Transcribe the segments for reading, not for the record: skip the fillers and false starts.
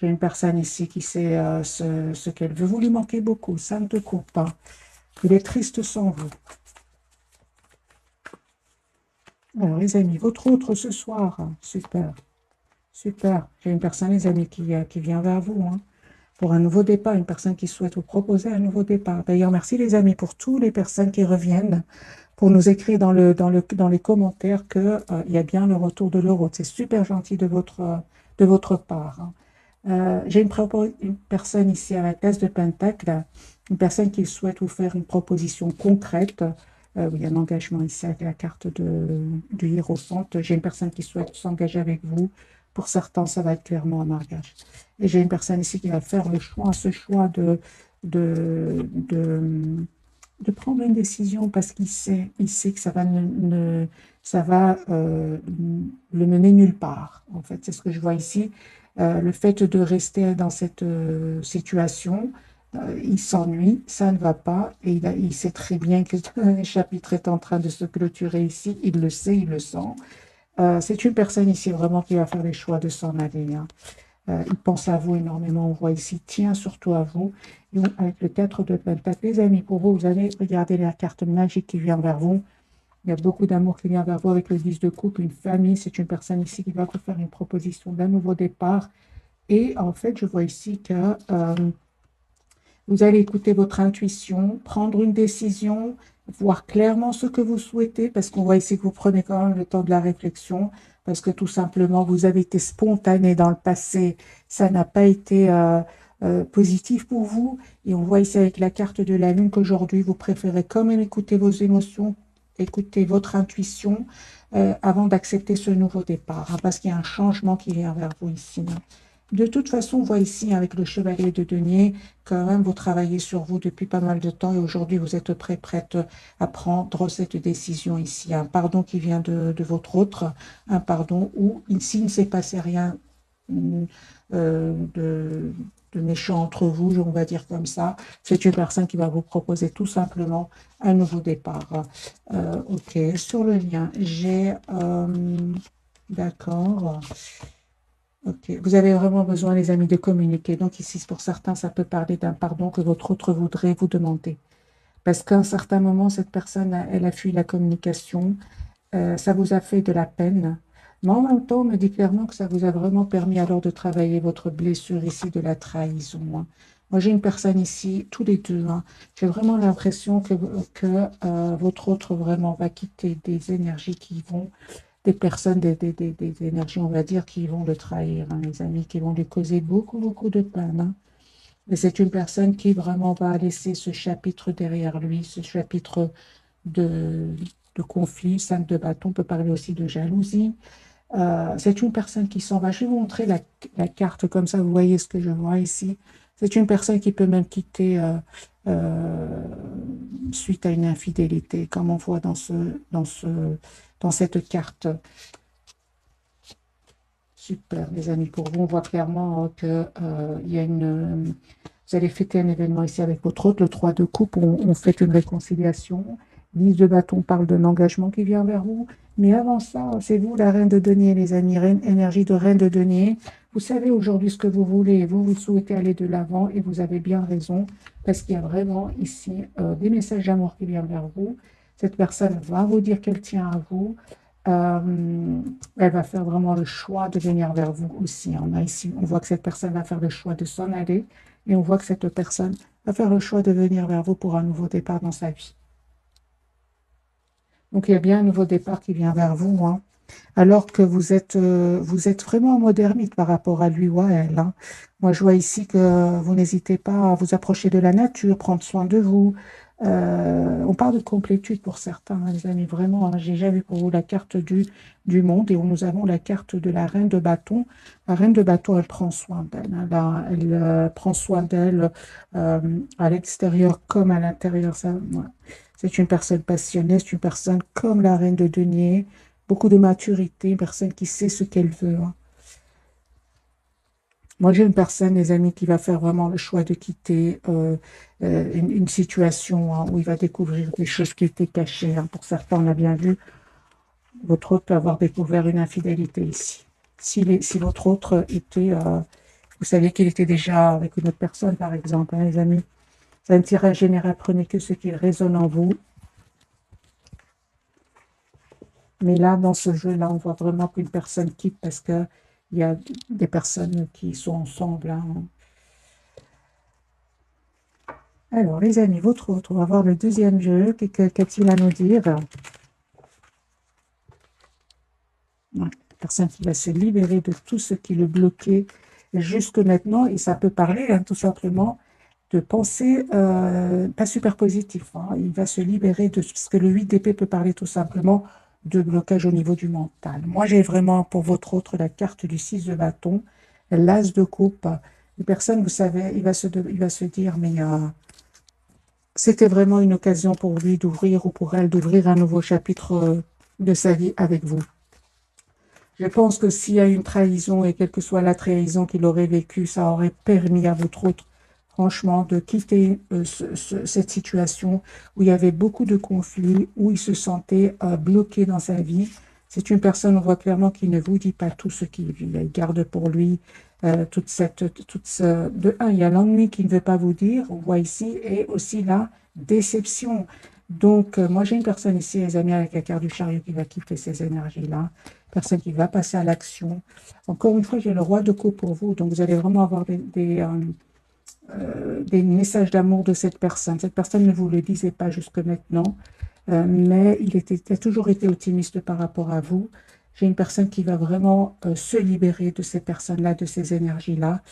J'ai une personne ici qui sait ce qu'elle veut. Vous lui manquez beaucoup, ça ne te coupe pas. Il est triste sans vous. Alors, les amis, votre autre ce soir, super, super. J'ai une personne, les amis, qui vient vers vous, hein, pour un nouveau départ, une personne qui souhaite vous proposer un nouveau départ. D'ailleurs, merci les amis pour toutes les personnes qui reviennent pour nous écrire dans les commentaires que, il y a bien le retour de l'euro. C'est super gentil de votre part, hein. J'ai une personne ici à la case de Pentacle, une personne qui souhaite vous faire une proposition concrète. Il y a un engagement ici avec la carte du Hiérophant. J'ai une personne qui souhaite s'engager avec vous. Pour certains, ça va être clairement un mariage. Et j'ai une personne ici qui va faire le choix, ce choix de, de, de prendre une décision parce il sait que ça va, ça va le mener nulle part. En fait, c'est ce que je vois ici. Le fait de rester dans cette situation, il s'ennuie, ça ne va pas, et il sait très bien que le chapitre est en train de se clôturer ici, il le sait, il le sent. C'est une personne ici vraiment qui va faire les choix de s'en aller, hein. Il pense à vous énormément, on voit ici, tient surtout à vous. Et avec le 4 de Pentacle, les amis, pour vous, vous allez regarder la carte magique qui vient vers vous. Il y a beaucoup d'amour qui vient vers vous avec le 10 de coupe, une famille. C'est une personne ici qui va vous faire une proposition d'un nouveau départ. Et en fait, je vois ici que vous allez écouter votre intuition, prendre une décision, voir clairement ce que vous souhaitez, parce qu'on voit ici que vous prenez quand même le temps de la réflexion, parce que tout simplement, vous avez été spontané dans le passé, ça n'a pas été positif pour vous. Et on voit ici avec la carte de la Lune qu'aujourd'hui, vous préférez quand même écouter vos émotions, écouter votre intuition, avant d'accepter ce nouveau départ, hein, parce qu'il y a un changement qui vient vers vous ici, hein. De toute façon, on voit ici avec le chevalier de denier, quand même, vous travaillez sur vous depuis pas mal de temps et aujourd'hui, vous êtes prête à prendre cette décision ici. Un pardon qui vient de votre autre, un pardon où, s'il ne s'est passé rien de méchant entre vous, on va dire comme ça, c'est une personne qui va vous proposer tout simplement un nouveau départ. Ok, sur le lien, j'ai... d'accord. Ok, vous avez vraiment besoin, les amis, de communiquer. Donc ici, pour certains, ça peut parler d'un pardon que votre autre voudrait vous demander. Parce qu'à un certain moment, cette personne, elle a fui la communication. Ça vous a fait de la peine. Mais en même temps, on me dit clairement que ça vous a vraiment permis alors de travailler votre blessure ici de la trahison, hein. Moi, j'ai une personne ici, tous les deux, hein. J'ai vraiment l'impression que votre autre vraiment va quitter des énergies qui vont des personnes, des énergies, on va dire, qui vont le trahir, hein, les amis, qui vont lui causer beaucoup, beaucoup de peine, hein. Mais c'est une personne qui vraiment va laisser ce chapitre derrière lui, ce chapitre de, de conflit, 5 de bâton, on peut parler aussi de jalousie. C'est une personne qui s'en va. Je vais vous montrer la carte comme ça, vous voyez ce que je vois ici. C'est une personne qui peut même quitter euh, suite à une infidélité, comme on voit dans cette carte. Super, les amis. Pour vous, on voit clairement que il y a vous allez fêter un événement ici avec votre hôte, le 3 de coupe, on fait une réconciliation. 10 de bâton parle d'un engagement qui vient vers vous. Mais avant ça, c'est vous la reine de denier, les amis. Énergie de reine de denier. Vous savez aujourd'hui ce que vous voulez et vous souhaitez aller de l'avant et vous avez bien raison parce qu'il y a vraiment ici des messages d'amour qui viennent vers vous. Cette personne va vous dire qu'elle tient à vous. Euh, Elle va faire vraiment le choix de venir vers vous aussi. On a ici, on voit que cette personne va faire le choix de s'en aller et on voit que cette personne va faire le choix de venir vers vous pour un nouveau départ dans sa vie. Donc, il y a bien un nouveau départ qui vient vers vous, hein, alors que vous êtes vraiment en mode ermite par rapport à lui ou à elle, hein. Moi, je vois ici que vous n'hésitez pas à vous approcher de la nature, prendre soin de vous. On parle de complétude pour certains, hein, les amis, vraiment, hein. J'ai déjà vu pour vous la carte du monde et où nous avons la carte de la reine de bâton. La reine de bâton, elle prend soin d'elle, hein. Elle prend soin d'elle à l'extérieur comme à l'intérieur. Ça, ouais. C'est une personne passionnée, c'est une personne comme la reine de denier, beaucoup de maturité, une personne qui sait ce qu'elle veut, hein. Moi, j'ai une personne, les amis, qui va faire vraiment le choix de quitter une situation, hein, où il va découvrir des choses qui étaient cachées, hein. Pour certains, on a bien vu, votre autre peut avoir découvert une infidélité ici. Si votre autre était Vous saviez qu'il était déjà avec une autre personne, par exemple, hein, les amis. C'est un tirage général, prenez que ce qui résonne en vous. Mais là, dans ce jeu-là, on voit vraiment qu'une personne quitte parce qu'il y a des personnes qui sont ensemble. Hein. Alors, les amis, votre autre, on va voir le deuxième jeu. Qu'a-t-il à nous dire? Ouais, personne qui va se libérer de tout ce qui le bloquait jusque maintenant. Et ça peut parler, hein, tout simplement, de pensées pas super positives. Hein. Il va se libérer de... Parce que le 8 d'épée peut parler tout simplement de blocage au niveau du mental. Moi, j'ai vraiment pour votre autre la carte du 6 de bâton, l'as de coupe. Une personne, vous savez, il va se dire, mais c'était vraiment une occasion pour lui d'ouvrir ou pour elle d'ouvrir un nouveau chapitre de sa vie avec vous. Je pense que s'il y a une trahison, et quelle que soit la trahison qu'il aurait vécue, ça aurait permis à votre autre, franchement, de quitter cette situation où il y avait beaucoup de conflits, où il se sentait bloqué dans sa vie. C'est une personne, on voit clairement, qui ne vous dit pas tout ce qu'il vit. Il garde pour lui de un, il y a l'ennui qu'il ne veut pas vous dire, on voit ici, et aussi la déception. Donc, moi, j'ai une personne ici, les amis, avec la carte du chariot qui va quitter ces énergies-là. Personne qui va passer à l'action. Encore une fois, j'ai le roi de coupe pour vous. Donc, vous allez vraiment avoir des messages d'amour de cette personne. Cette personne ne vous le disait pas jusque maintenant, mais il a toujours été optimiste par rapport à vous. J'ai une personne qui va vraiment se libérer de ces personnes-là, de ces énergies-là.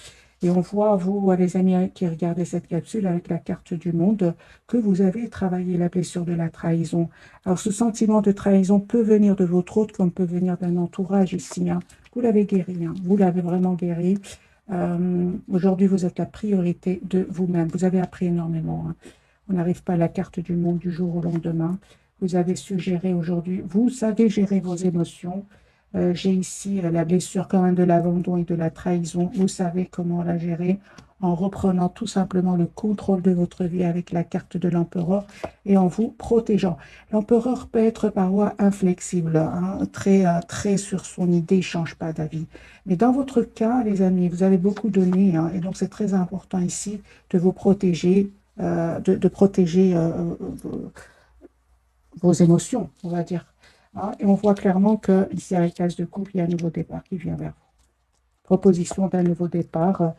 Et on voit, vous, les amis qui regardez cette capsule avec la carte du monde, que vous avez travaillé la blessure de la trahison. Alors, ce sentiment de trahison peut venir de votre autre, comme peut venir d'un entourage ici. Hein. Vous l'avez guéri, hein. Vous l'avez vraiment guéri. Aujourd'hui, vous êtes la priorité de vous-même. Vous avez appris énormément. Hein. On n'arrive pas à la carte du monde du jour au lendemain. Vous avez su gérer aujourd'hui. Vous savez gérer vos émotions. J'ai ici la blessure quand même de l'abandon et de la trahison. Vous savez comment la gérer en reprenant tout simplement le contrôle de votre vie avec la carte de l'empereur et en vous protégeant. L'empereur peut être parfois inflexible, hein, très sur son idée, il ne change pas d'avis. Mais dans votre cas, les amis, vous avez beaucoup donné, hein, et donc c'est très important ici de vous protéger, de protéger vos émotions, on va dire. Hein. Et on voit clairement que ici, à la case de couple, il y a un nouveau départ qui vient vers vous. Proposition d'un nouveau départ.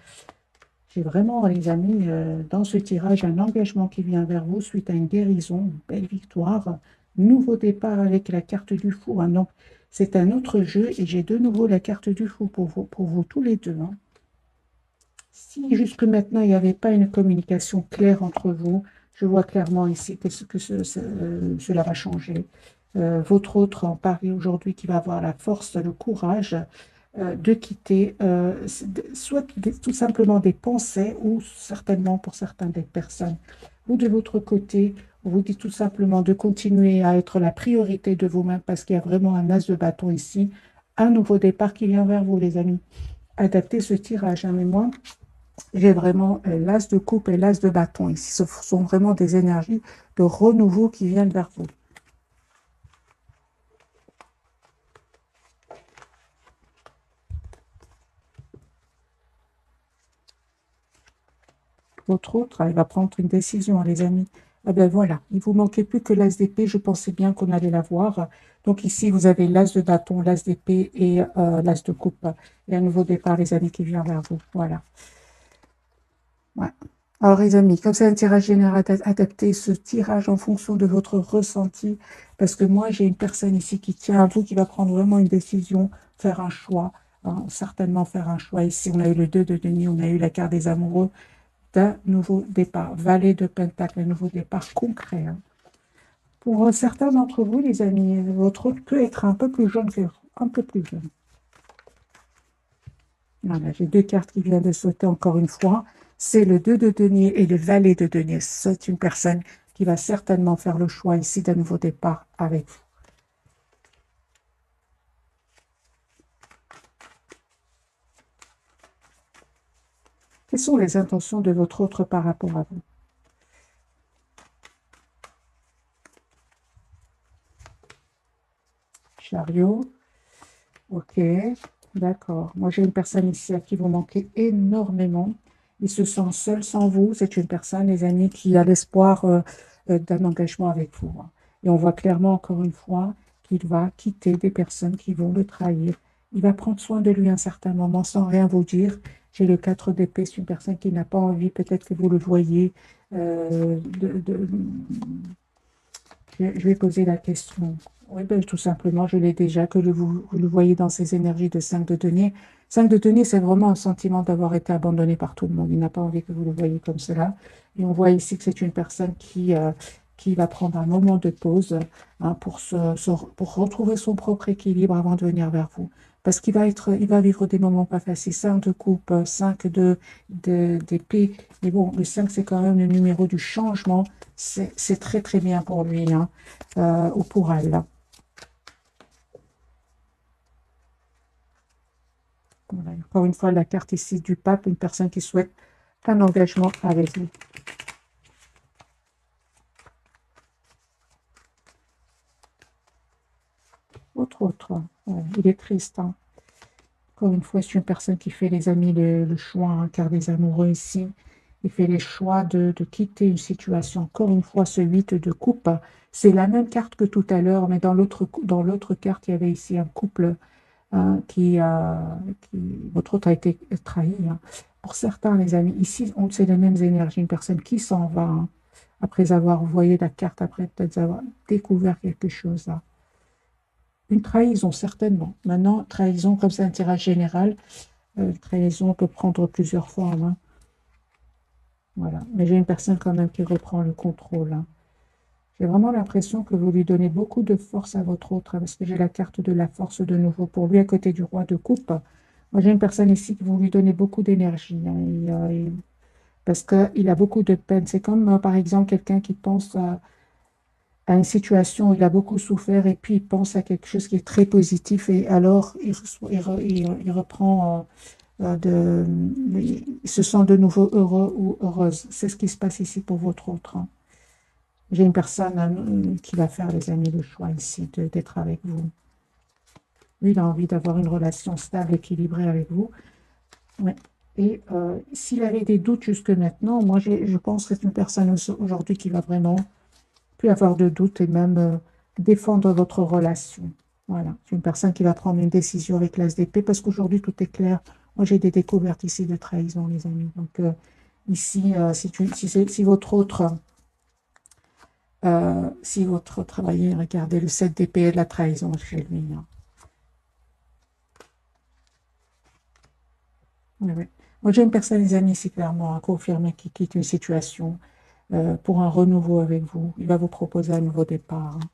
J'ai vraiment, les amis, dans ce tirage, un engagement qui vient vers vous suite à une guérison, une belle victoire. Nouveau départ avec la carte du fou. Hein. Donc, c'est un autre jeu et j'ai de nouveau la carte du fou pour vous tous les deux. Hein. Si jusque maintenant, il n'y avait pas une communication claire entre vous, je vois clairement ici que cela va changer. Votre autre en parle aujourd'hui qui va avoir la force, le courage de quitter soit tout simplement des pensées ou certainement pour certaines des personnes. Ou de votre côté, on vous dit tout simplement de continuer à être la priorité de vous-même parce qu'il y a vraiment un as de bâton ici, un nouveau départ qui vient vers vous, les amis. Adaptez ce tirage, hein, mais moi, j'ai vraiment l'as de coupe et l'as de bâton ici. Ce sont vraiment des énergies de renouveau qui viennent vers vous. Votre autre, il va prendre une décision, les amis. Ah ben voilà, il vous manquait plus que l'as d'épée. Je pensais bien qu'on allait l'avoir. Donc ici, vous avez l'as de bâton, l'as d'épée et l'as de coupe. Et un nouveau départ, les amis, qui vient vers vous. Voilà. Ouais. Alors, les amis, comme c'est un tirage général adapté, ce tirage en fonction de votre ressenti, parce que moi, j'ai une personne ici qui tient à vous, qui va prendre vraiment une décision, faire un choix, hein, certainement faire un choix. Ici, on a eu le 2 de denier, on a eu la carte des amoureux, d'un nouveau départ. Valet de Pentacle, un nouveau départ concret. Hein. Pour certains d'entre vous, les amis, votre autre peut être un peu plus jeune que vous, un peu plus jeune. Voilà, j'ai deux cartes qui viennent de sauter encore une fois. C'est le 2 de denier et le valet de denier. C'est une personne qui va certainement faire le choix ici d'un nouveau départ avec vous. Quelles sont les intentions de votre autre par rapport à vous? Chariot. Ok. D'accord. Moi, j'ai une personne ici à qui vous manquez énormément. Il se sent seul sans vous. C'est une personne, les amis, qui a l'espoir d'un engagement avec vous, hein. Et on voit clairement, encore une fois, qu'il va quitter des personnes qui vont le trahir. Il va prendre soin de lui à un certain moment sans rien vous dire. J'ai le 4 d'épée, c'est une personne qui n'a pas envie, peut-être que vous le voyez. euh, de, de- je vais poser la question. Oui, ben, tout simplement, je l'ai déjà, que vous le voyez dans ces énergies de 5 de denier. 5 de denier, c'est vraiment un sentiment d'avoir été abandonné par tout le monde. Il n'a pas envie que vous le voyiez comme cela. Et on voit ici que c'est une personne qui va prendre un moment de pause, hein, pour retrouver son propre équilibre avant de venir vers vous. Parce il va vivre des moments pas faciles. 5 de coupe, 5 d'épée. Mais bon, le 5, c'est quand même le numéro du changement. C'est très, très bien pour lui, hein, ou pour elle. Voilà. Encore une fois, la carte ici du pape, une personne qui souhaite un engagement avec vous. Autre. Ouais, il est triste, hein. Encore une fois, c'est une personne qui fait, les amis, le choix, hein, car des amoureux ici, il fait les choix de quitter une situation. Encore une fois, ce 8 de coupe, c'est la même carte que tout à l'heure, mais dans l'autre carte, il y avait ici un couple, hein, votre autre a été trahi, hein. Pour certains, les amis, ici, c'est les mêmes énergies. Une personne qui s'en va, hein, après avoir envoyé la carte, après peut-être avoir découvert quelque chose, hein. Une trahison, certainement. Maintenant, trahison, comme c'est un tirage général, trahison peut prendre plusieurs formes, hein. Voilà. Mais j'ai une personne quand même qui reprend le contrôle, hein. J'ai vraiment l'impression que vous lui donnez beaucoup de force à votre autre, hein, parce que j'ai la carte de la force de nouveau pour lui à côté du roi de coupe. Moi, j'ai une personne ici qui vous lui donnez beaucoup d'énergie, hein, parce qu'il a beaucoup de peine. C'est comme, par exemple, quelqu'un qui pense à une situation où il a beaucoup souffert et puis il pense à quelque chose qui est très positif et alors il reprend, il se sent de nouveau heureux ou heureuse. C'est ce qui se passe ici pour votre autre, hein. J'ai une personne qui va faire, les amis, le choix ici d'être avec vous. Lui, il a envie d'avoir une relation stable, équilibrée avec vous. Ouais. Et s'il avait des doutes jusque maintenant, moi, je pense que c'est une personne aujourd'hui qui va vraiment plus avoir de doutes et même défendre votre relation. Voilà. C'est une personne qui va prendre une décision avec l'As d'épée parce qu'aujourd'hui, tout est clair. Moi, j'ai des découvertes ici de trahison, les amis. Donc, ici, si votre autre si votre travaillez, regardez le 7 d'épée et de la trahison chez lui, hein. Oui, oui. Moi, j'ai une personne, les amis, ici, clairement, à confirmer qui quitte une situation pour un renouveau avec vous. Il va vous proposer un nouveau départ, hein.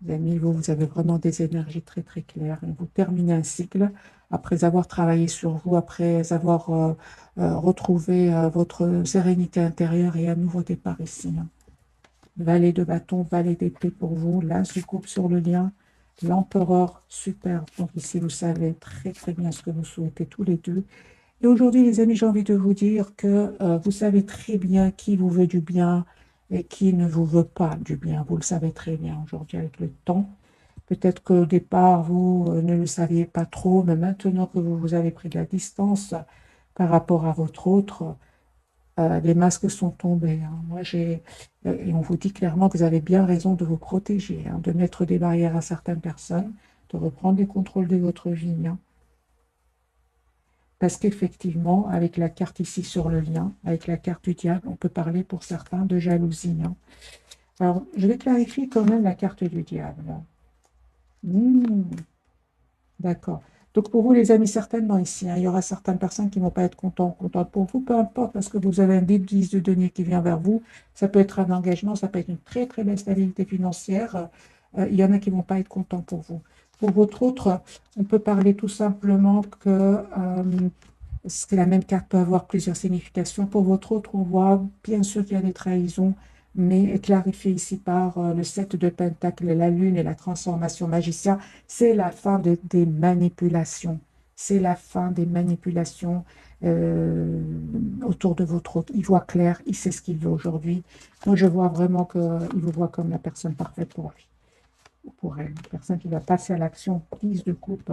Les amis, vous avez vraiment des énergies très, très claires. Vous terminez un cycle après avoir travaillé sur vous, après avoir retrouvé votre sérénité intérieure et un nouveau départ ici, hein. Valet de bâton, valet d'épée pour vous, l'as de coupe sur le lien, l'empereur, super. Donc ici, vous savez très très bien ce que vous souhaitez tous les deux. Et aujourd'hui, les amis, j'ai envie de vous dire que vous savez très bien qui vous veut du bien et qui ne vous veut pas du bien. Vous le savez très bien aujourd'hui avec le temps. Peut-être qu'au départ, vous ne le saviez pas trop, mais maintenant que vous avez pris de la distance par rapport à votre autre, les masques sont tombés, hein. Et on vous dit clairement que vous avez bien raison de vous protéger, hein, de mettre des barrières à certaines personnes, de reprendre le contrôle de votre vie, hein. Parce qu'effectivement, avec la carte ici sur le lien, avec la carte du diable, on peut parler pour certains de jalousie, hein. Alors, je vais clarifier quand même la carte du diable. Hmm, d'accord. Donc pour vous, les amis, certainement ici, hein, il y aura certaines personnes qui ne vont pas être contentes pour vous, peu importe, parce que vous avez un 10 de denier qui vient vers vous. Ça peut être un engagement, ça peut être une très très belle stabilité financière. Il y en a qui ne vont pas être contents pour vous. Pour votre autre, on peut parler tout simplement parce que la même carte peut avoir plusieurs significations. Pour votre autre, on voit bien sûr qu'il y a des trahisons, mais clarifié ici par le 7 de Pentacle, la Lune et la transformation magicien, c'est la fin des manipulations. C'est la fin des manipulations euh, autour de votre autre. Il voit clair, il sait ce qu'il veut aujourd'hui. Moi, je vois vraiment qu'il vous voit comme la personne parfaite pour lui. pour elle. Une personne qui va passer à l'action, 10 de coupe.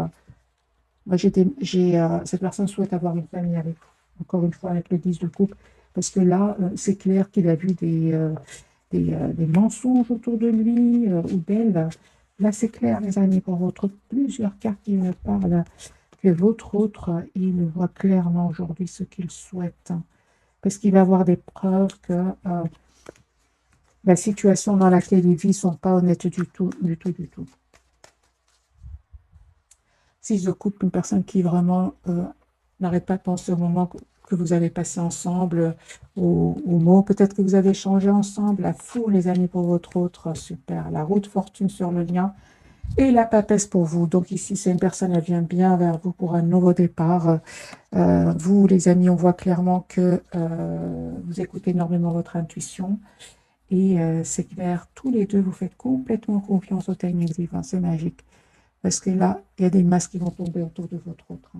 Moi, cette personne souhaite avoir une famille avec vous. Encore une fois, avec le 10 de coupe. Parce que là, c'est clair qu'il a vu des mensonges autour de lui ou d'elle. Là, c'est clair, les amis, pour votre plusieurs cartes qui me parlent, que votre autre, il voit clairement aujourd'hui ce qu'il souhaite. Parce qu'il va avoir des preuves que la situation dans laquelle il vit ne sont pas honnêtes du tout, du tout, du tout. Si je coupe une personne qui vraiment n'arrête pas de penser au moment que vous avez passé ensemble, aux mots, peut-être que vous avez échangé ensemble, la foule, les amis, pour votre autre, super. La roue de fortune sur le lien et la papesse pour vous. Donc ici, c'est une personne, elle vient bien vers vous pour un nouveau départ. Vous, les amis, on voit clairement que vous écoutez énormément votre intuition. Et c'est clair, tous les deux, vous faites complètement confiance au timing divin. C'est magique. Parce que là, il y a des masques qui vont tomber autour de votre autre.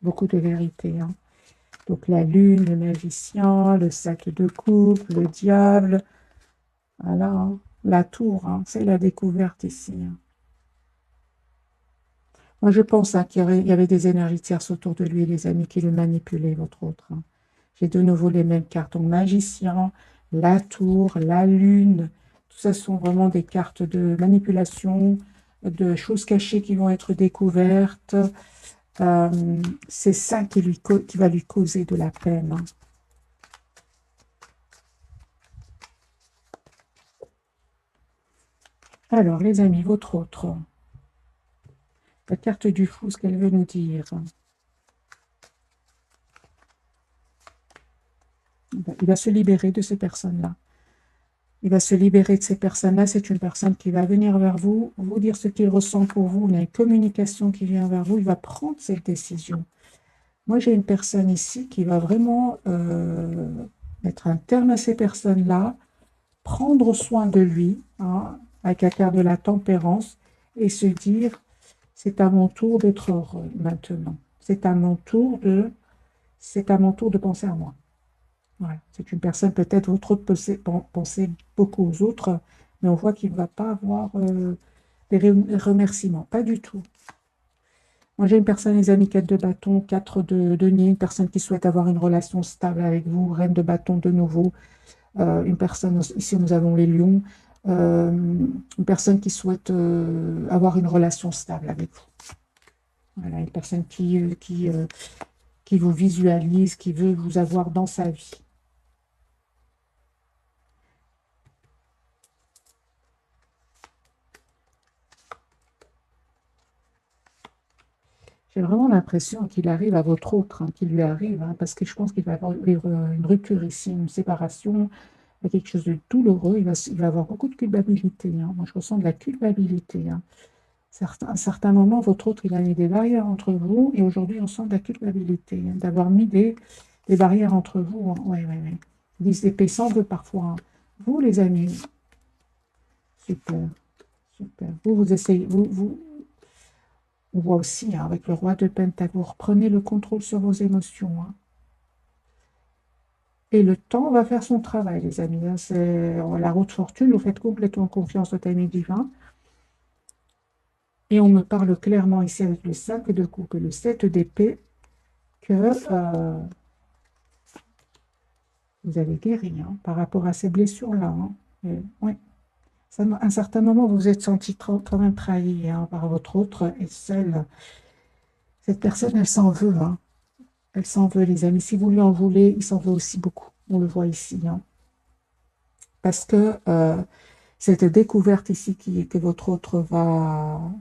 Beaucoup de vérité. Donc la lune, le magicien, le sac de coupe, le diable. Voilà, la tour, c'est la découverte ici. Moi, je pense qu'il y avait des énergies tierces autour de lui, les amis qui le manipulaient, votre autre. J'ai de nouveau les mêmes cartes. Donc, magicien, la tour, la lune, tout ça sont vraiment des cartes de manipulation, de choses cachées qui vont être découvertes. C'est ça qui va lui causer de la peine. Alors, les amis, votre autre. La carte du fou, ce qu'elle veut nous dire. Il va se libérer de ces personnes-là. Il va se libérer de ces personnes-là. C'est une personne qui va venir vers vous, vous dire ce qu'il ressent pour vous. Il y a une communication qui vient vers vous. Il va prendre cette décision. Moi, j'ai une personne ici qui va vraiment mettre un terme à ces personnes-là, prendre soin de lui, avec la carte de la tempérance, et se dire, c'est à mon tour d'être heureux maintenant. C'est à mon tour de penser à moi. Voilà. C'est une personne, peut-être, votre autre pensez beaucoup aux autres, mais on voit qu'il ne va pas avoir des remerciements. Pas du tout. Moi, j'ai une personne, les amis, 4 de bâton, 4 de denier, une personne qui souhaite avoir une relation stable avec vous, reine de bâton de nouveau, une personne, ici nous avons les lions, une personne qui souhaite avoir une relation stable avec vous. Voilà, une personne qui vous visualise, qui veut vous avoir dans sa vie. J'ai vraiment l'impression qu'il arrive à votre autre, qu'il lui arrive, parce que je pense qu'il va avoir une rupture ici, une séparation, quelque chose de douloureux. Il va avoir beaucoup de culpabilité. Moi, je ressens de la culpabilité. À un certain moment, votre autre, il a mis des barrières entre vous, et aujourd'hui, on sent de la culpabilité, d'avoir mis des barrières entre vous. Oui, oui, oui. 10 d'épée s'en veut parfois. Vous, les amis, super, super. Vous essayez, on voit aussi, avec le roi de Pentacle, vous reprenez le contrôle sur vos émotions. Et le temps va faire son travail, les amis. C'est la roue de fortune, vous faites complètement confiance au timing divin. Et on me parle clairement ici avec le 5 de coupe et le 7 d'épée que vous avez guéri par rapport à ces blessures-là. Oui. À un certain moment, vous vous êtes senti quand même trahi par votre autre et cette personne, elle s'en veut. Elle s'en veut, les amis. Si vous lui en voulez, il s'en veut aussi beaucoup. On le voit ici. Parce que cette découverte ici que votre autre va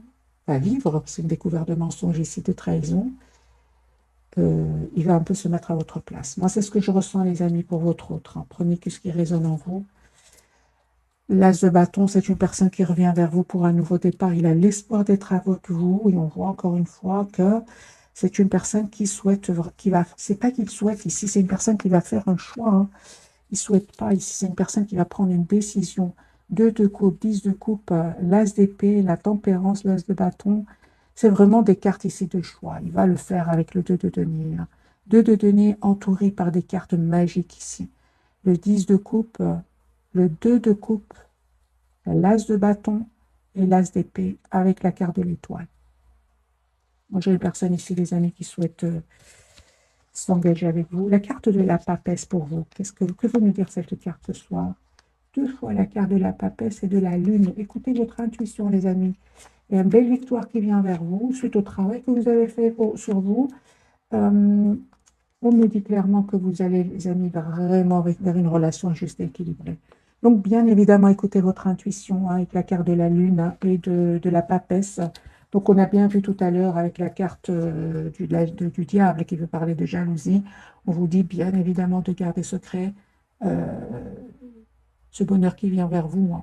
vivre, c'est une découverte de mensonge ici, de trahison, il va un peu se mettre à votre place. Moi, c'est ce que je ressens, les amis, pour votre autre. Prenez ce qui résonne en vous. L'as de bâton, c'est une personne qui revient vers vous pour un nouveau départ. Il a l'espoir d'être avec vous. Et on voit encore une fois que c'est une personne qui souhaite, c'est pas qu'il souhaite ici, c'est une personne qui va faire un choix. Il ne souhaite pas ici, c'est une personne qui va prendre une décision. 2 de coupe, 10 de coupe, l'as d'épée, la tempérance, l'as de bâton. C'est vraiment des cartes ici de choix. Il va le faire avec le 2 de denier. 2 de denier entouré par des cartes magiques ici. Le 10 de coupe, le 2 de coupe l'as de bâton et l'as d'épée avec la carte de l'étoile. Moi, j'ai une personne ici, les amis, qui souhaite s'engager avec vous. La carte de la papesse pour vous. Que veut nous dire cette carte ce soir? 2 fois la carte de la papesse et de la lune. Écoutez votre intuition, les amis. Il y a une belle victoire qui vient vers vous, suite au travail que vous avez fait sur vous. On me dit clairement que vous allez, les amis, vraiment vers une relation juste et équilibrée. Donc, bien évidemment, écoutez votre intuition avec la carte de la lune et de la papesse. Donc, on a bien vu tout à l'heure avec la carte du diable qui veut parler de jalousie. On vous dit bien évidemment de garder secret ce bonheur qui vient vers vous.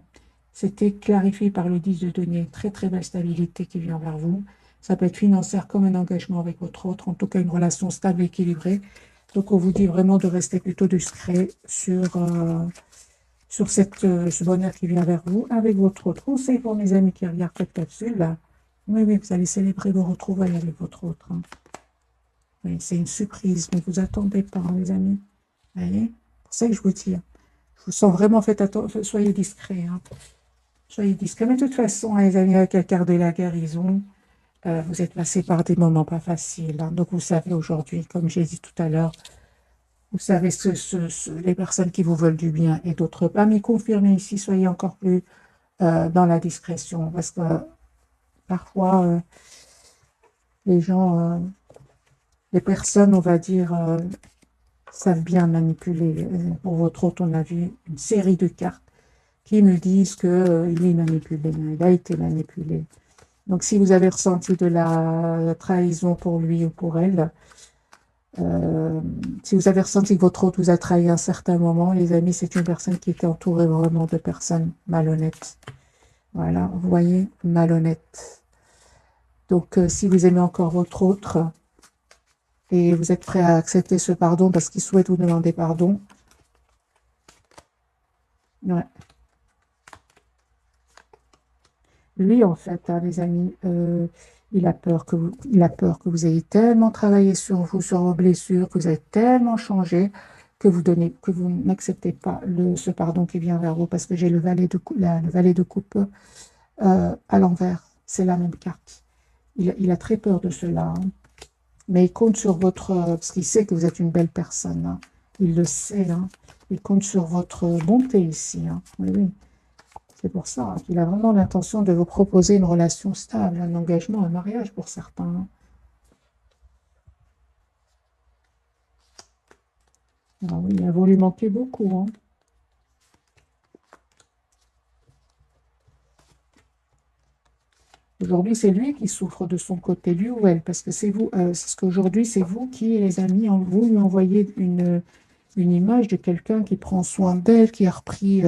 C'était clarifié par le 10 de denier. Très, très belle stabilité qui vient vers vous. Ça peut être financière comme un engagement avec votre autre, en tout cas une relation stable et équilibrée. Donc, on vous dit vraiment de rester plutôt discret sur ce bonheur qui vient vers vous avec votre autre. Conseil pour mes amis qui regardent cette capsule. Oui, oui, vous allez célébrer vos retrouvailles avec votre autre. Oui, c'est une surprise, ne vous attendez pas, les amis. Vous voyez? C'est pour ça que je vous dis. Je vous sens vraiment, faites attention, soyez discrets. Soyez discrets. Mais de toute façon, les amis, avec la carte de la guérison, vous êtes passé par des moments pas faciles. Donc, vous savez aujourd'hui, comme j'ai dit tout à l'heure, vous savez les personnes qui vous veulent du bien et d'autres pas. Mais confirmez ici, soyez encore plus dans la discrétion. Parce que parfois, les gens, les personnes, on va dire, savent bien manipuler. Pour votre autre, on a vu une série de cartes qui nous disent qu'il est manipulé, il a été manipulé. Donc, si vous avez ressenti de la trahison pour lui ou pour elle, si vous avez ressenti que votre autre vous a trahi à un certain moment, les amis, c'est une personne qui était entourée vraiment de personnes malhonnêtes. Voilà, vous voyez, malhonnêtes. Donc, si vous aimez encore votre autre et vous êtes prêt à accepter ce pardon parce qu'il souhaite vous demander pardon, ouais. Lui, en fait, les amis, il a peur que vous ayez tellement travaillé sur vous, sur vos blessures, que vous avez tellement changé, que vous n'acceptez pas ce pardon qui vient vers vous, parce que j'ai le valet de coupe à l'envers. C'est la même carte. Il a très peur de cela, hein. Mais il compte sur parce qu'il sait que vous êtes une belle personne, hein. Il le sait, hein. Il compte sur votre bonté ici, hein. Oui, oui. C'est pour ça qu'il a vraiment l'intention de vous proposer une relation stable, un engagement, un mariage pour certains, hein. Ah oui, il a voulu manquer beaucoup, hein. Aujourd'hui, c'est lui qui souffre de son côté, lui ou elle, parce que c'est vous, c'est ce qu'aujourd'hui, c'est vous qui, les amis, vous lui envoyez une image de quelqu'un qui prend soin d'elle, qui a repris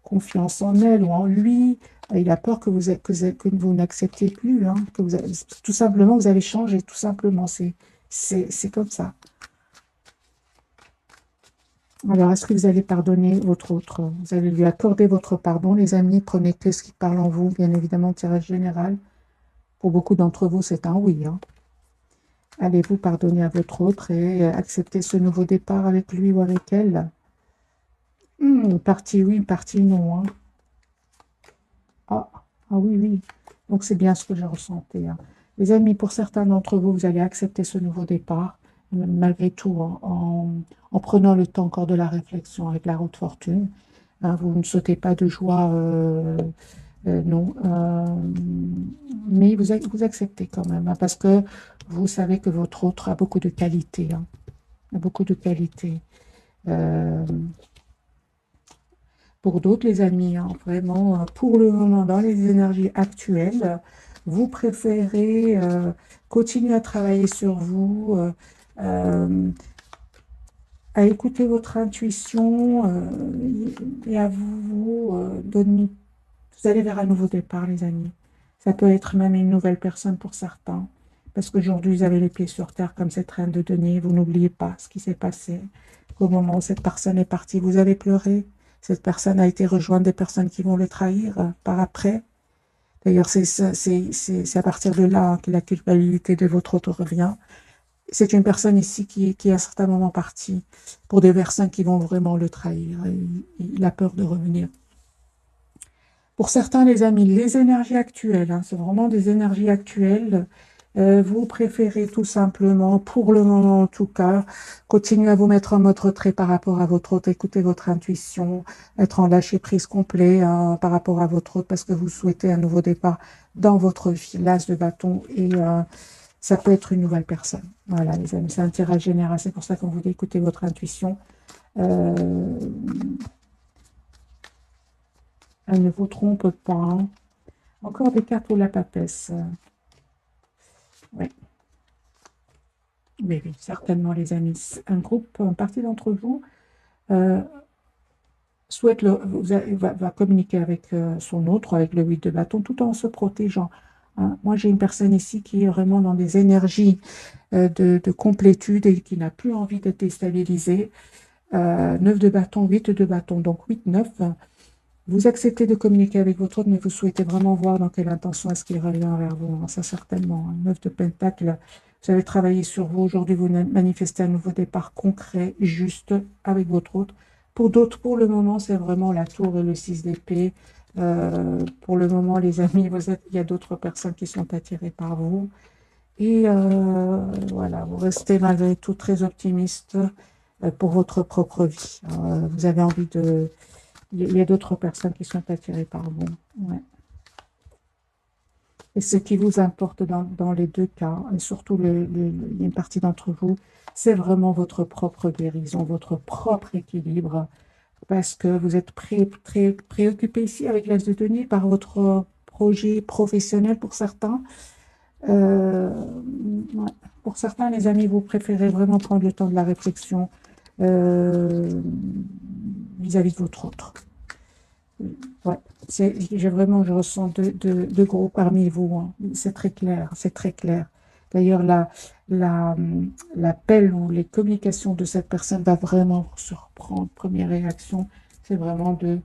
confiance en elle ou en lui. Il a peur que vous n'acceptiez plus, hein, tout simplement, vous avez changé, tout simplement. C'est comme ça. Alors, est-ce que vous allez pardonner votre autre? Vous allez lui accorder votre pardon, les amis. Prenez que ce qui parle en vous, bien évidemment, tirage général. Pour beaucoup d'entre vous, c'est un oui, hein. Allez-vous pardonner à votre autre et accepter ce nouveau départ avec lui ou avec elle? Partie oui, partie non, hein. Ah, ah oui, oui. Donc, c'est bien ce que j'ai ressenti, hein. Les amis, pour certains d'entre vous, vous allez accepter ce nouveau départ, malgré tout, en prenant le temps encore de la réflexion avec la roue de fortune. Hein, vous ne sautez pas de joie, non. Mais vous acceptez quand même, hein, parce que vous savez que votre autre a beaucoup de qualités, hein. A beaucoup de qualités. Pour d'autres, les amis, hein, vraiment, pour le moment, dans les énergies actuelles, vous préférez continuer à travailler sur vous, à écouter votre intuition et à vous donner. Vous allez vers un nouveau départ, les amis. Ça peut être même une nouvelle personne pour certains. Parce qu'aujourd'hui, vous avez les pieds sur terre comme cette reine de denier. Vous n'oubliez pas ce qui s'est passé. Au moment où cette personne est partie, vous avez pleuré. Cette personne a été rejointe des personnes qui vont le trahir par après. D'ailleurs, c'est à partir de là que la culpabilité de votre autre revient. C'est une personne ici qui est à un certain moment partie pour des personnes qui vont vraiment le trahir. Il a peur de revenir. Pour certains, les amis, les énergies actuelles, hein, c'est vraiment des énergies actuelles. Vous préférez tout simplement, pour le moment en tout cas, continuer à vous mettre en mode retrait par rapport à votre hôte, écouter votre intuition, être en lâcher prise complet hein, par rapport à votre hôte parce que vous souhaitez un nouveau départ dans votre vie, l'as de bâton et ça peut être une nouvelle personne. Voilà, les amis, c'est un tirage général, c'est pour ça qu'on vous dit écoutez votre intuition. Elle ne vous trompe pas. Hein. Encore des cartes pour la papesse. Oui. Oui, oui, certainement, les amis. Un groupe, une partie d'entre vous souhaite va communiquer avec son autre, avec le 8 de bâton, tout en se protégeant. Hein. Moi, j'ai une personne ici qui est vraiment dans des énergies de complétude et qui n'a plus envie d'être déstabilisée. 9 de bâton, 8 de bâton, donc 8, 9. Vous acceptez de communiquer avec votre autre, mais vous souhaitez vraiment voir dans quelle intention est-ce qu'il revient vers vous. Ça, certainement. 9 de pentacle. Vous avez travaillé sur vous. Aujourd'hui, vous manifestez un nouveau départ concret, juste, avec votre autre. Pour d'autres, pour le moment, c'est vraiment la tour et le 6 d'épée. Pour le moment, les amis, il y a d'autres personnes qui sont attirées par vous. Et voilà, vous restez malgré tout très optimiste pour votre propre vie. Vous avez envie de... Il y a d'autres personnes qui sont attirées par vous. Ouais. Et ce qui vous importe dans les deux cas, et surtout il y a une partie d'entre vous, c'est vraiment votre propre guérison, votre propre équilibre, parce que vous êtes très préoccupé ici avec l'As de denier par votre projet professionnel pour certains. Ouais. Pour certains, les amis, vous préférez vraiment prendre le temps de la réflexion vis-à-vis de votre autre. Ouais, je ressens deux groupes parmi vous. Hein. C'est très clair, c'est très clair. D'ailleurs, l'appel ou les communications de cette personne va vraiment vous surprendre. Première réaction, c'est vraiment de,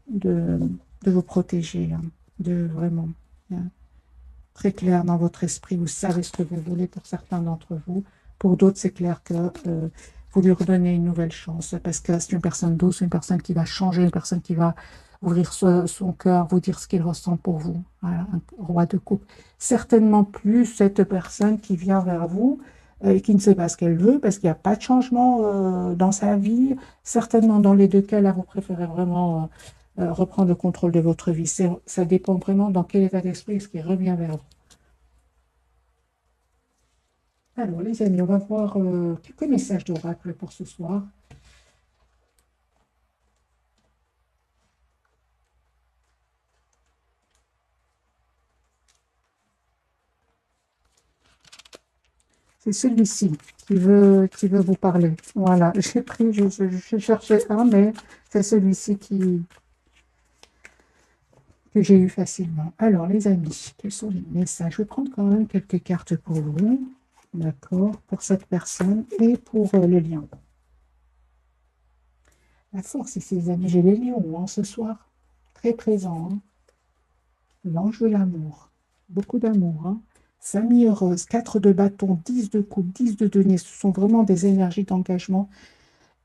de vous protéger, hein, de vraiment. Hein, très clair dans votre esprit, vous savez ce que vous voulez pour certains d'entre vous. Pour d'autres, c'est clair que vous lui redonnez une nouvelle chance parce que c'est une personne douce, une personne qui va changer, une personne qui va ouvrir son cœur, vous dire ce qu'il ressent pour vous. Voilà, un roi de coupe. Certainement plus cette personne qui vient vers vous et qui ne sait pas ce qu'elle veut parce qu'il n'y a pas de changement dans sa vie. Certainement dans les deux cas, là, vous préférez vraiment reprendre le contrôle de votre vie. Ça dépend vraiment dans quel état d'esprit est-ce qu'il revient vers vous. Alors, les amis, on va voir quelques messages d'oracle pour ce soir. C'est celui-ci qui veut vous parler. Voilà, j'ai pris, je cherchais un, mais c'est celui-ci que j'ai eu facilement. Alors, les amis, quels sont les messages? Je vais prendre quand même quelques cartes pour vous. D'accord, pour cette personne et pour le lien. La force ici, les amis, j'ai les lions hein, ce soir. Très présent. Hein. L'ange de l'amour. Beaucoup d'amour. Hein. Famille heureuse. 4 de bâton, 10 de coupe, 10 de denier. Ce sont vraiment des énergies d'engagement.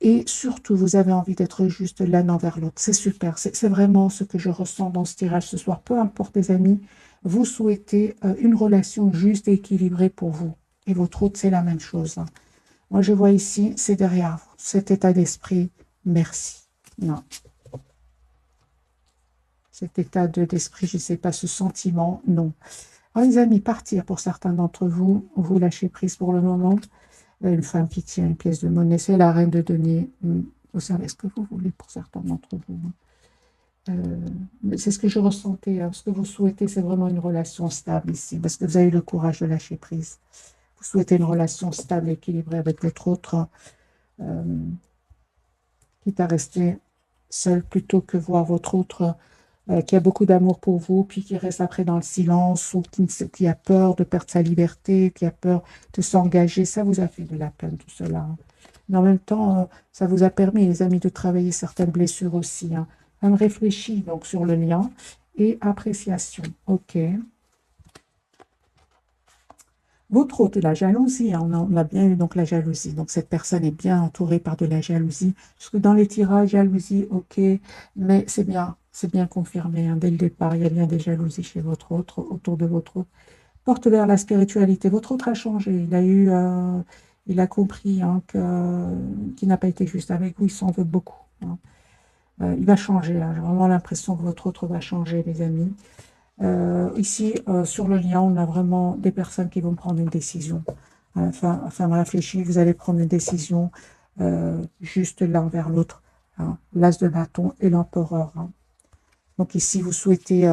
Et surtout, vous avez envie d'être juste l'un envers l'autre. C'est super. C'est vraiment ce que je ressens dans ce tirage ce soir. Peu importe les amis, vous souhaitez une relation juste et équilibrée pour vous. Et votre autre, c'est la même chose. Hein. Moi, je vois ici, c'est derrière vous. Cet état d'esprit, merci. Non. Cet état d'esprit, je ne sais pas, ce sentiment, non. Alors, les amis, partir pour certains d'entre vous, vous lâchez prise pour le moment. Une femme qui tient une pièce de monnaie, c'est la reine de denier. Vous savez ce que vous voulez pour certains d'entre vous. C'est ce que je ressentais. Hein. Ce que vous souhaitez, c'est vraiment une relation stable ici, parce que vous avez le courage de lâcher prise. Vous souhaitez une relation stable, équilibrée avec votre autre, quitte à rester seul plutôt que voir votre autre qui a beaucoup d'amour pour vous, puis qui reste après dans le silence, ou qui a peur de perdre sa liberté, qui a peur de s'engager. Ça vous a fait de la peine, tout cela. Hein. Mais en même temps, ça vous a permis, les amis, de travailler certaines blessures aussi. Hein. On réfléchit donc sur le lien et appréciation. OK. Votre autre, la jalousie, hein, on a bien eu donc la jalousie. Donc cette personne est bien entourée par de la jalousie. Parce que dans les tirages, jalousie, ok, mais c'est bien. C'est bien confirmé, hein, dès le départ, il y a bien des jalousies chez votre autre, autour de votre autre. Porte vers la spiritualité. Votre autre a changé. Il a compris, hein, qu'il n'a pas été juste avec vous. Il s'en veut beaucoup, hein. Il va changer, hein. J'ai vraiment l'impression que votre autre va changer, les amis. Ici, sur le lien, on a vraiment des personnes qui vont prendre une décision. Enfin, réfléchir, vous allez prendre une décision juste l'un vers l'autre, hein. L'as de bâton et l'empereur, hein. Donc ici, vous souhaitez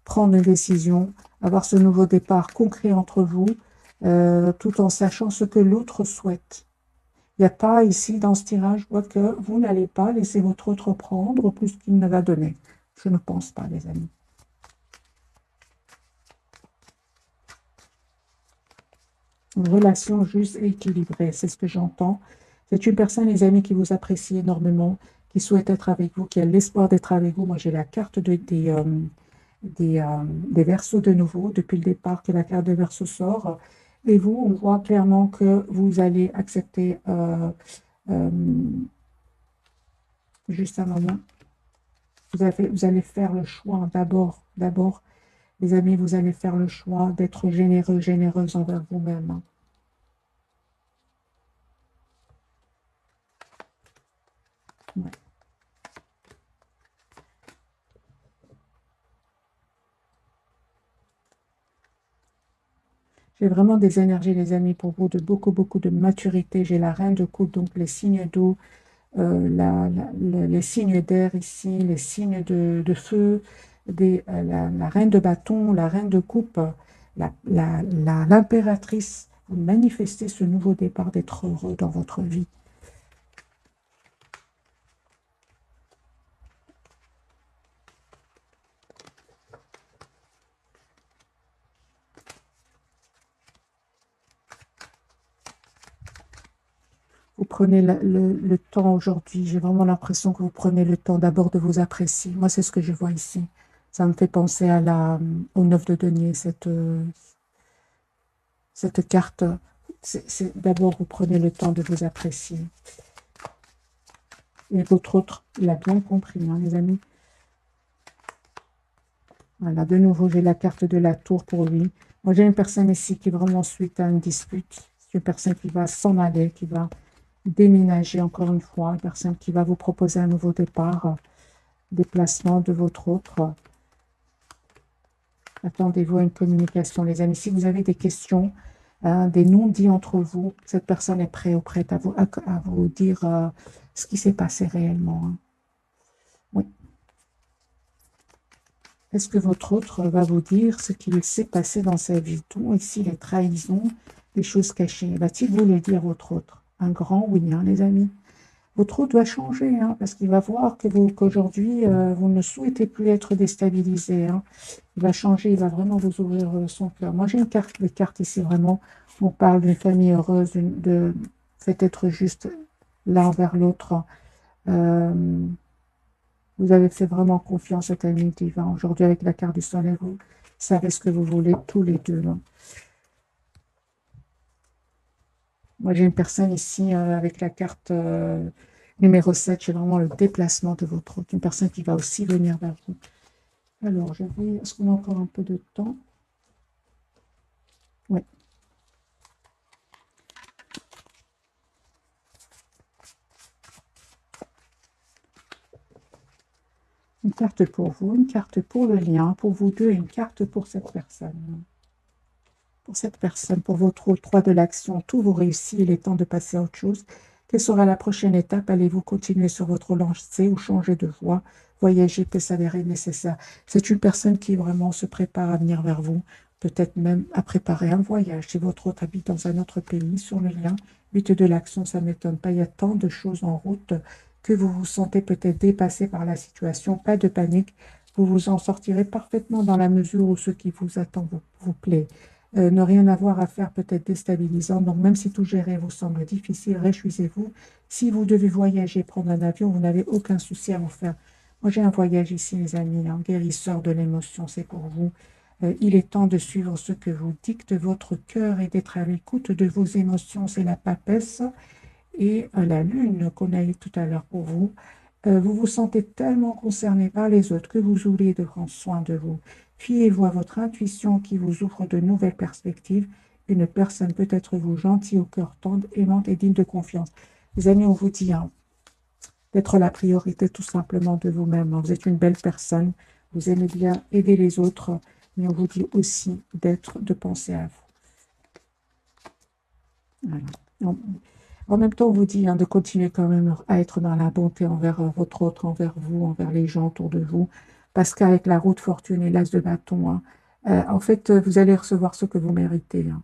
prendre une décision, avoir ce nouveau départ concret entre vous, tout en sachant ce que l'autre souhaite. Il n'y a pas ici, dans ce tirage, je vois que vous n'allez pas laisser votre autre prendre plus qu'il ne va donner. Je ne pense pas, les amis. Une relation juste et équilibrée, c'est ce que j'entends. C'est une personne, les amis, qui vous apprécie énormément, qui souhaite être avec vous, qui a l'espoir d'être avec vous. Moi, j'ai la carte des Verseaux de nouveau, depuis le départ que la carte de Verseau sort. Et vous, on voit clairement que vous allez accepter, euh, juste un moment, vous allez faire le choix d'abord, les amis, vous allez faire le choix d'être généreux, généreuse envers vous-même, hein. Ouais. J'ai vraiment des énergies, les amis, pour vous, de beaucoup, beaucoup de maturité. J'ai la reine de coupe, donc les signes d'eau, les signes d'air ici, les signes de feu, la reine de bâton, la reine de coupe, l'impératrice. Vous manifestez ce nouveau départ d'être heureux dans votre vie. Vous prenez le temps aujourd'hui. J'ai vraiment l'impression que vous prenez le temps d'abord de vous apprécier. Moi, c'est ce que je vois ici. Ça me fait penser au 9 de denier, cette carte. D'abord, vous prenez le temps de vous apprécier. Et votre autre, il a bien compris, hein, les amis. Voilà, de nouveau, j'ai la carte de la tour pour lui. Moi, j'ai une personne ici qui est vraiment suite à une dispute. C'est une personne qui va s'en aller, qui va déménager encore une fois. Une personne qui va vous proposer un nouveau départ, déplacement de votre autre. Attendez-vous à une communication, les amis. Si vous avez des questions, hein, des non-dits entre vous, cette personne est prête ou prête à vous dire ce qui s'est passé réellement, hein. Oui. Est-ce que votre autre va vous dire ce qu'il s'est passé dans sa vie? Tout ici, les trahisons, les choses cachées. Va-t-il vous le dire, votre autre? Un grand oui, hein, les amis. Votre autre va changer, hein, parce qu'il va voir qu'aujourd'hui, vous ne souhaitez plus être déstabilisé, hein. Il va changer, il va vraiment vous ouvrir son cœur. Moi, j'ai des cartes ici, vraiment. On parle d'une famille heureuse, faites être juste l'un envers l'autre. Vous avez fait vraiment confiance à ami divin. Aujourd'hui, avec la carte du soleil, vous savez ce que vous voulez tous les deux, hein. Moi, j'ai une personne ici avec la carte numéro 7. J'ai vraiment le déplacement de votre autre. Une personne qui va aussi venir vers vous. Alors, je vais... Est-ce qu'on a encore un peu de temps? Oui. Une carte pour vous, une carte pour le lien, pour vous deux, et une carte pour cette personne. Pour cette personne, pour votre 3 de l'action, tout vous réussit, il est temps de passer à autre chose. Quelle sera la prochaine étape? Allez-vous continuer sur votre lancée ou changer de voie? Voyager peut s'avérer nécessaire. C'est une personne qui vraiment se prépare à venir vers vous, peut-être même à préparer un voyage. Si votre autre habite dans un autre pays, sur le lien, 8 de l'action, ça ne m'étonne pas. Il y a tant de choses en route que vous vous sentez peut-être dépassé par la situation. Pas de panique, vous vous en sortirez parfaitement dans la mesure où ce qui vous attend vous plaît. Ne rien avoir à faire peut être déstabilisant. Donc, même si tout gérer vous semble difficile, réjouissez-vous. Si vous devez voyager, prendre un avion, vous n'avez aucun souci à en faire. Moi, j'ai un voyage ici, les amis, un guérisseur de l'émotion, c'est pour vous. Il est temps de suivre ce que vous dicte votre cœur et d'être à l'écoute de vos émotions. C'est la papesse et la lune qu'on a eu tout à l'heure pour vous. Vous vous sentez tellement concerné par les autres que vous oubliez de prendre soin de vous. Fiez-vous à votre intuition qui vous ouvre de nouvelles perspectives. Une personne peut être vous, gentille, au cœur tendre, aimante et digne de confiance. Les amis, on vous dit hein, d'être la priorité tout simplement de vous-même. Vous êtes une belle personne, vous aimez bien aider les autres, mais on vous dit aussi de penser à vous. Voilà. En même temps, on vous dit hein, de continuer quand même à être dans la bonté envers votre autre, envers vous, envers les gens autour de vous, parce qu'avec la roue de fortune et l'as de bâton, hein, en fait, vous allez recevoir ce que vous méritez. Hein.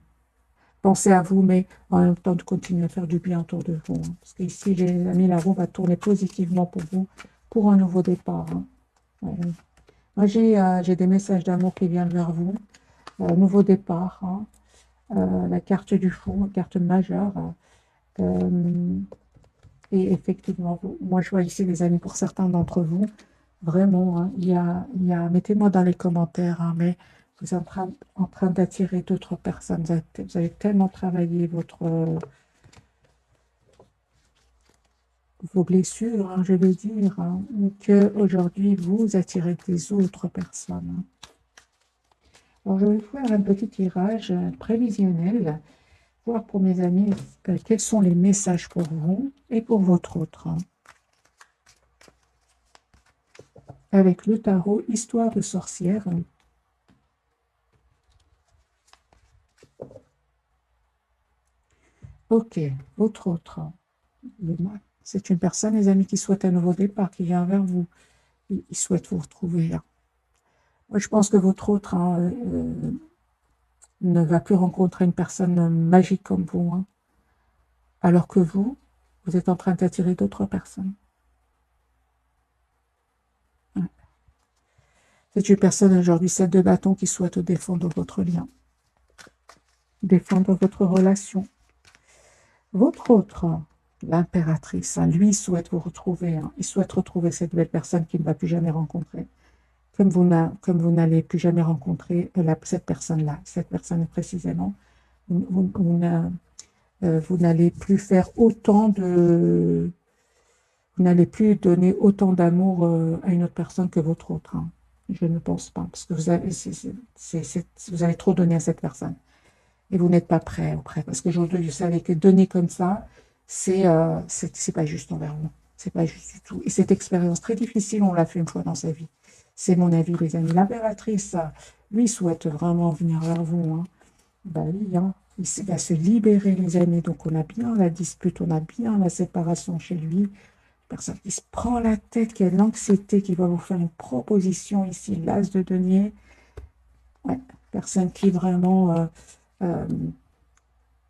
Pensez à vous, mais en même temps de continuer à faire du bien autour de vous. Hein, parce qu'ici, les amis, la roue va tourner positivement pour vous, pour un nouveau départ. Hein. Moi, j'ai des messages d'amour qui viennent vers vous. Nouveau départ, hein, la carte du fou, la carte majeure. Et effectivement, moi, je vois ici, les amis, pour certains d'entre vous, vraiment, hein, mettez-moi dans les commentaires, hein, mais vous êtes en train d'attirer d'autres personnes. Vous avez tellement travaillé vos blessures, hein, je veux dire, hein, qu'aujourd'hui, vous attirez des autres personnes. Hein. Alors, je vais faire un petit tirage prévisionnel, voir pour mes amis quels sont les messages pour vous et pour votre autre. Hein. Avec le tarot Histoire de sorcière. Ok, votre autre. C'est une personne, les amis, qui souhaite un nouveau départ, qui vient vers vous. Il souhaite vous retrouver. Hein. Moi, je pense que votre autre hein, ne va plus rencontrer une personne magique comme vous. Hein, alors que vous êtes en train d'attirer d'autres personnes. Ouais. C'est une personne aujourd'hui, celle de bâton, qui souhaite défendre votre lien, défendre votre relation. Votre autre, l'impératrice, hein, lui souhaite vous retrouver. Hein, il souhaite retrouver cette belle personne qu'il ne va plus jamais rencontrer. Comme vous n'allez plus jamais rencontrer cette personne-là, cette personne précisément, vous n'allez plus faire autant de... Vous n'allez plus donner autant d'amour à une autre personne que votre autre. Hein. Je ne pense pas, parce que vous avez trop donné à cette personne. Et vous n'êtes pas prêt auprès. Parce qu'aujourd'hui, vous savez que donner comme ça, c'est pas juste envers vous. C'est pas juste du tout. Et cette expérience très difficile, on l'a fait une fois dans sa vie. C'est mon avis, les amis. L'impératrice, lui, souhaite vraiment venir vers vous. Hein. Ben oui, hein. Il va se libérer, les amis. Donc, on a bien la dispute, on a bien la séparation chez lui. Personne qui se prend la tête, qui a de l'anxiété, qui va vous faire une proposition ici, l'as de denier. Ouais. Personne qui vraiment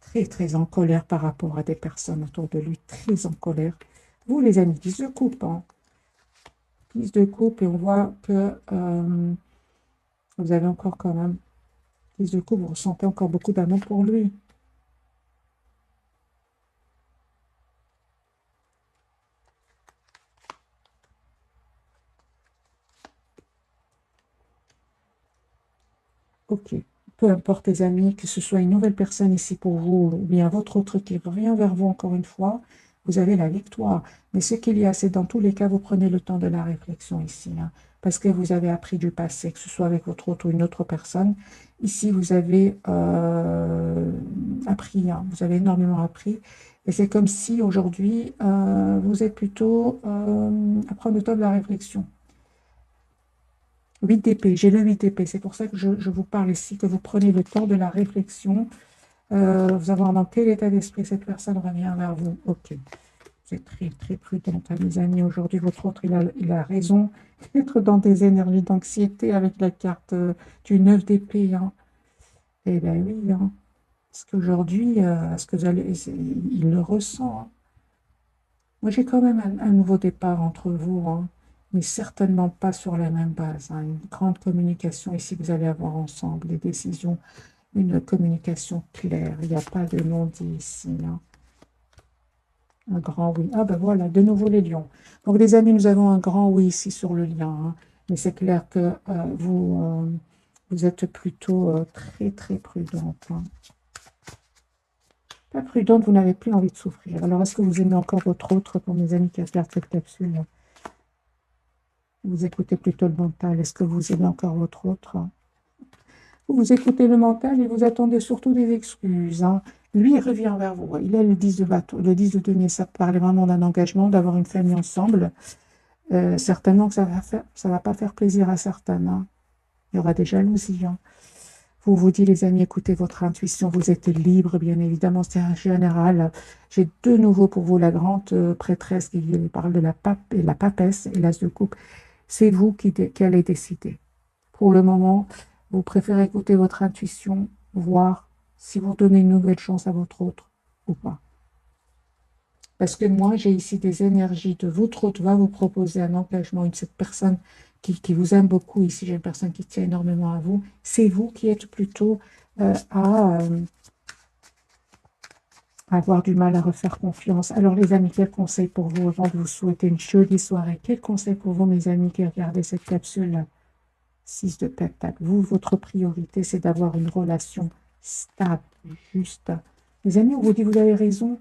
très, très en colère par rapport à des personnes autour de lui, très en colère. Vous, les amis, 10 de coupe, hein. 10 de coupe, et on voit que vous avez encore quand même 10 de coupe, vous ressentez encore beaucoup d'amour pour lui. Ok. Peu importe les amis, que ce soit une nouvelle personne ici pour vous, ou bien votre autre qui revient vers vous encore une fois, vous avez la victoire. Mais ce qu'il y a, c'est dans tous les cas, vous prenez le temps de la réflexion ici, hein, parce que vous avez appris du passé, que ce soit avec votre autre ou une autre personne. Ici, vous avez appris, hein, vous avez énormément appris. Et c'est comme si aujourd'hui, vous êtes plutôt à prendre le temps de la réflexion. 8 d'épée, j'ai le 8 d'épée, c'est pour ça que je vous parle ici, que vous prenez le temps de la réflexion, vous avez dans quel état d'esprit cette personne revient vers vous. Ok, vous êtes très très prudente, hein, mes amis, aujourd'hui votre autre, il a raison d'être dans des énergies d'anxiété avec la carte du 9 d'épée. Hein. Eh bien oui, hein, parce qu'aujourd'hui, il le ressent. Hein. Moi j'ai quand même un nouveau départ entre vous, hein, mais certainement pas sur la même base. Hein. Une grande communication ici, vous allez avoir ensemble des décisions, une communication claire. Il n'y a pas de non-dit ici. Hein. Un grand oui. Ah ben voilà, de nouveau les lions. Donc les amis, nous avons un grand oui ici sur le lien. Hein. Mais c'est clair que vous êtes plutôt très très prudente. Hein. Pas prudente, vous n'avez plus envie de souffrir. Alors est-ce que vous aimez encore votre autre pour mes amis qui regardent cette capsule? Vous écoutez plutôt le mental. Est-ce que vous aimez encore votre autre? Vous écoutez le mental et vous attendez surtout des excuses, hein. Lui, il revient vers vous. Il a le 10 de bateau, le 10 de denier. Ça parlait vraiment d'un engagement, d'avoir une famille ensemble. Certainement que ça va pas faire plaisir à certains, hein. Il y aura des jalousies, hein. Vous dites, les amis, écoutez votre intuition, vous êtes libre, bien évidemment, c'est un général. J'ai de nouveau pour vous la grande prêtresse qui parle de la pape et la papesse et l'as de coupe. C'est vous qui allez décider. Pour le moment, vous préférez écouter votre intuition, voir si vous donnez une nouvelle chance à votre autre ou pas. Parce que moi, j'ai ici des énergies de votre autre va vous proposer un engagement, cette personne qui vous aime beaucoup. Ici, j'ai une personne qui tient énormément à vous. C'est vous qui êtes plutôt à avoir du mal à refaire confiance. Alors, les amis, quel conseil pour vous avant de vous souhaiter une jolie soirée? Quel conseil pour vous, mes amis, qui regardez cette capsule 6 de Pentacle? Vous, votre priorité, c'est d'avoir une relation stable, juste. Les amis, on vous dit, vous avez raison.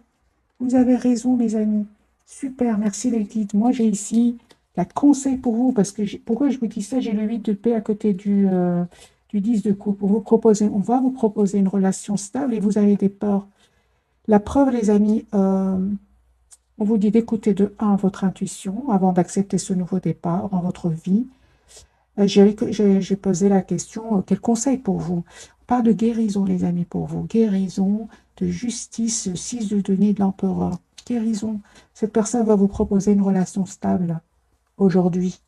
Vous avez raison, mes amis. Super, merci les guides. Moi, j'ai ici la conseil pour vous, parce que pourquoi je vous dis ça? J'ai le 8 de paix à côté du 10 de coupe. On va vous proposer une relation stable et vous avez des peurs. La preuve, les amis, on vous dit d'écouter de 1 votre intuition avant d'accepter ce nouveau départ dans votre vie. J'ai posé la question, quel conseil pour vous? On parle de guérison, les amis, pour vous. Guérison, de justice, 6 de denier de l'empereur. Guérison. Cette personne va vous proposer une relation stable aujourd'hui.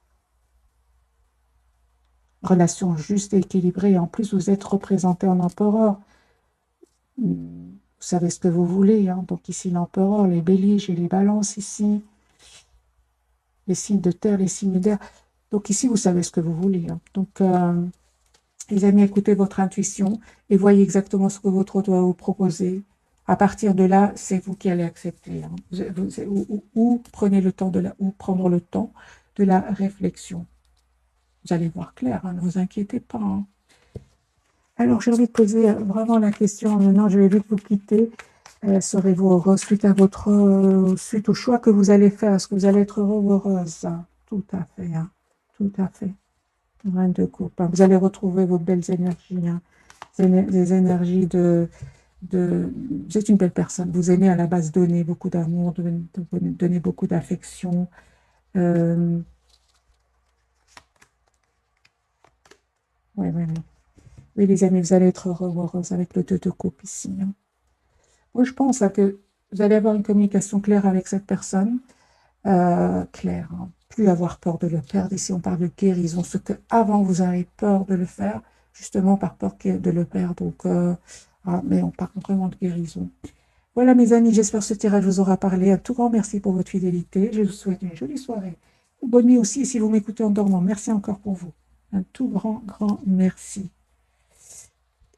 Relation juste et équilibrée. En plus, vous êtes représenté en empereur. Vous savez ce que vous voulez, hein. Donc ici, l'empereur, les béliers, j'ai les balances ici. Les signes de terre, les signes d'air. Donc ici, vous savez ce que vous voulez, hein. Donc, les amis, écoutez votre intuition et voyez exactement ce que votre autre va vous proposer. À partir de là, c'est vous qui allez accepter, hein. Ou prenez le temps ou prendre le temps de la réflexion. Vous allez voir clair, hein, ne vous inquiétez pas, hein. Alors, j'ai envie de poser vraiment la question. Maintenant, je vais vite vous quitter. Serez-vous heureux suite au choix que vous allez faire? Est-ce que vous allez être heureux ou heureuse? Tout à fait, hein. Tout à fait. Reine de coupe, hein. Vous allez retrouver vos belles énergies, hein. Des énergies vous êtes une belle personne. Vous aimez à la base donner beaucoup d'amour, donner beaucoup d'affection. Oui, oui, oui. Oui, les amis, vous allez être heureux ou heureuse avec le 2 de coupe ici, hein. Moi, je pense que vous allez avoir une communication claire avec cette personne. Claire, hein. Plus avoir peur de le perdre. Ici, on parle de guérison. Ce que avant vous avez peur de le faire, justement par peur de le perdre. Donc, mais on parle vraiment de guérison. Voilà, mes amis, j'espère que ce tirage vous aura parlé. Un tout grand merci pour votre fidélité. Je vous souhaite une jolie soirée. Bonne nuit aussi, si vous m'écoutez en dormant. Merci encore pour vous. Un tout grand, grand merci.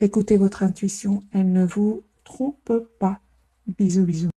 Écoutez votre intuition, elle ne vous trompe pas. Bisous, bisous.